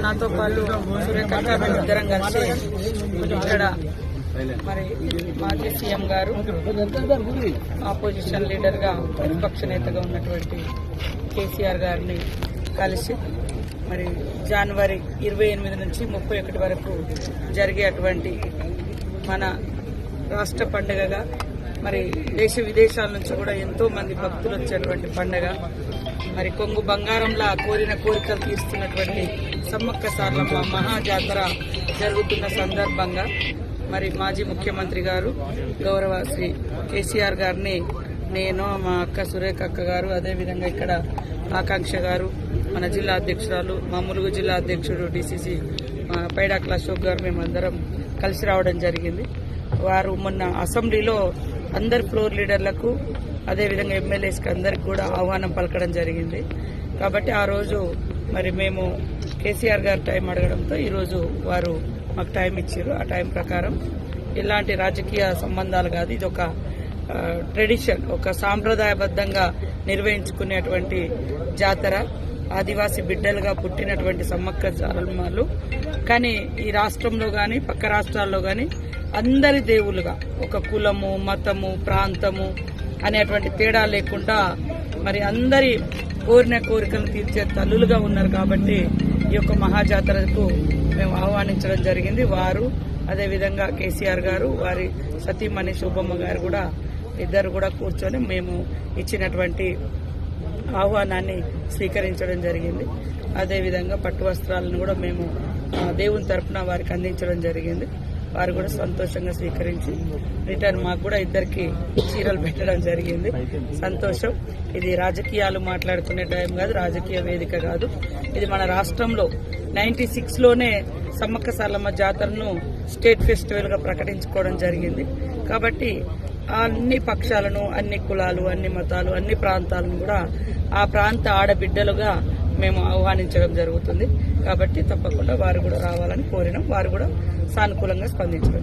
నాతో పాటు సురేఖ ఇద్దరం కలిసి ఇక్కడ మరి మాజీ సీఎం గారు ఆపోజిషన్ లీడర్ గా ప్రతిపక్ష నేతగా ఉన్నటువంటి కేసీఆర్ గారిని కలిసి మరి జనవరి 28 నుంచి 31 వరకు జరిగేటువంటి మన రాష్ట్ర పండుగగా మరి దేశ విదేశాల నుంచి కూడా ఎంతో మంది భక్తులు వచ్చేటువంటి పండుగ, మరి కొంగు బంగారంలా కోరిన కోరికలు తీస్తున్నటువంటి సమ్మక్క సారలమ్మ మహాజాతర జరుగుతున్న సందర్భంగా మరి మాజీ ముఖ్యమంత్రి గారు గౌరవ శ్రీ కేసీఆర్ గారిని నేను, మా అక్క సురేఖ అక్క గారు, అదేవిధంగా ఇక్కడ ఆకాంక్ష గారు, మన జిల్లా అధ్యక్షురాలు, మా ములుగు జిల్లా అధ్యక్షుడు డిసిసి పైడాకుల అశోక్ గారు మేమందరం కలిసి రావడం జరిగింది. వారు మొన్న అసెంబ్లీలో అందరు ఫ్లోర్ లీడర్లకు అదేవిధంగా ఎమ్మెల్యేస్కి అందరికి కూడా ఆహ్వానం పలకడం జరిగింది. కాబట్టి ఆ రోజు మరి మేము కేసీఆర్ గారు టైం అడగడంతో ఈరోజు వారు మాకు టైం ఇచ్చారు. ఆ టైం ప్రకారం ఎలాంటి రాజకీయ సంబంధాలు కాదు, ఇది ఒక ట్రెడిషన్, ఒక సాంప్రదాయబద్ధంగా నిర్వహించుకునేటువంటి జాతర. ఆదివాసీ బిడ్డలుగా పుట్టినటువంటి సమ్మక్క సారలమ్మలు కానీ ఈ రాష్ట్రంలో కానీ పక్క రాష్ట్రాల్లో కానీ అందరి దేవులుగా ఒక కులము, మతము, ప్రాంతము అనేటువంటి తేడా లేకుండా మరి అందరి కోరిన కోరికలను తీర్చే తల్లులుగా ఉన్నారు. కాబట్టి ఈ యొక్క మహాజాతరకు మేము ఆహ్వానించడం జరిగింది. వారు అదేవిధంగా కేసీఆర్ గారు, వారి సతీమణి శోభమ్మ గారు కూడా ఇద్దరు కూడా కూర్చొని మేము ఇచ్చినటువంటి ఆహ్వానాన్ని స్వీకరించడం జరిగింది. అదేవిధంగా పట్టు వస్త్రాలను కూడా మేము దేవుని తరఫున వారికి అందించడం జరిగింది. వారు కూడా సంతోషంగా స్వీకరించి రిటర్న్ మాకు కూడా ఇద్దరికి చీరలు పెట్టడం జరిగింది. సంతోషం. ఇది రాజకీయాలు మాట్లాడుకునే టైం కాదు, రాజకీయ వేదిక కాదు. ఇది మన రాష్ట్రంలో 96లోనే సమ్మక్క సారలమ్మ జాతరను స్టేట్ ఫెస్టివల్ గా ప్రకటించుకోవడం జరిగింది. కాబట్టి అన్ని పక్షాలను, అన్ని కులాలు, అన్ని మతాలు, అన్ని ప్రాంతాలను కూడా ఆ ప్రాంత ఆడబిడ్డలుగా మేము ఆహ్వానించడం జరుగుతుంది. కాబట్టి తప్పకుండా వారు కూడా రావాలని కోరినాం. వారు కూడా సానుకూలంగా స్పందించడం జరిగింది.